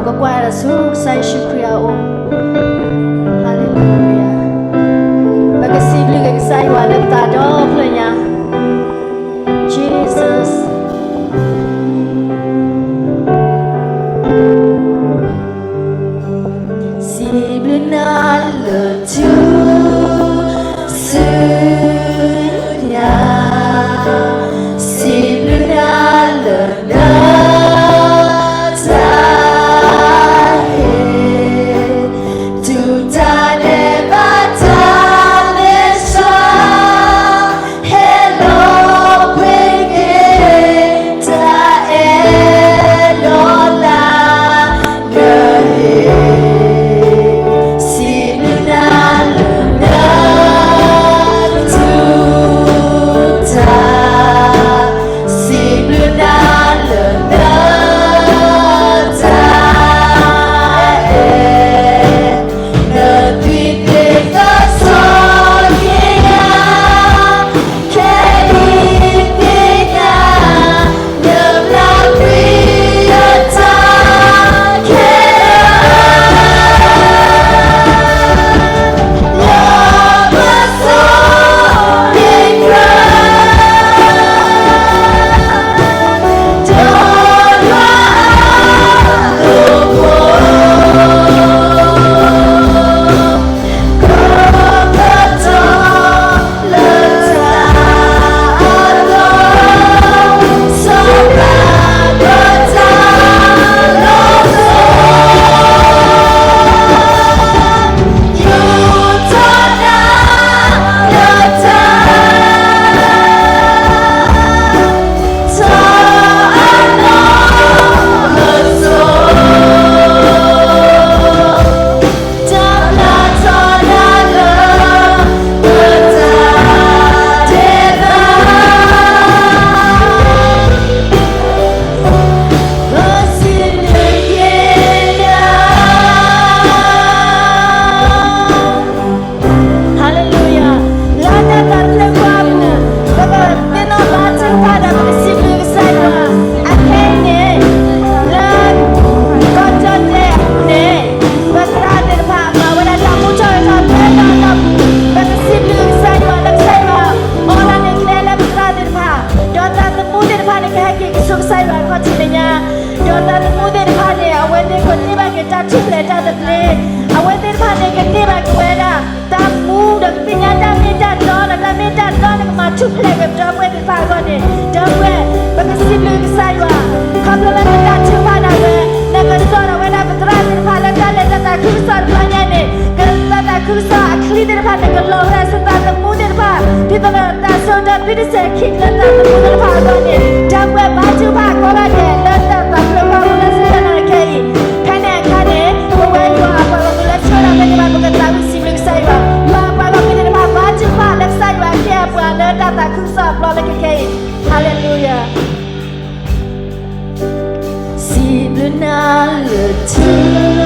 ก็กว่าสุขใส่ชุกริยาโอฮาเลลูยาบักสิบลิกใส่ว่าเลตาดอเพลญา Jesus Siblunan letu sunya Siblunan lena tahir Tutane batale sa Hello penge ta elola Gaheชุบเพลงแบบดอมเวทฟ้าก่อนเนี่ยดอมเวทเป็นสิ่งลึกใส่ว่าคำละเล่นการชื่อว่าดาวเวทนักการสอนเอาไว้ได้เป็นตราดินฟ้าและการเล่นตาคือสอนพลังเนี่ยการตาคือสอนคลีดินฟ้าในการโลหะสุดตาตะมูดินฟ้าพิจารณาตาโซดาพิจิตรคิดและตาตะมูดินฟ้าก่อนเนี่ยดอมเวทบ้าชื่อว่าก็ว่าเนี่ยและตาตะเพลว่ามุลสิตนาแค่ยีแค่เนี่ยก็เว้ยว่าพอเรามุลชอบเราเป็นบ้าเป็นตาวิสิ่งลึกใส่ว่าว่าเราเป็นบ้าบ้าชื่อว่าและใส่ว่าแค่ว่าและตาคือสอนพลังเนี่ยแค่ยีฮาเลลูยาSiblunan letu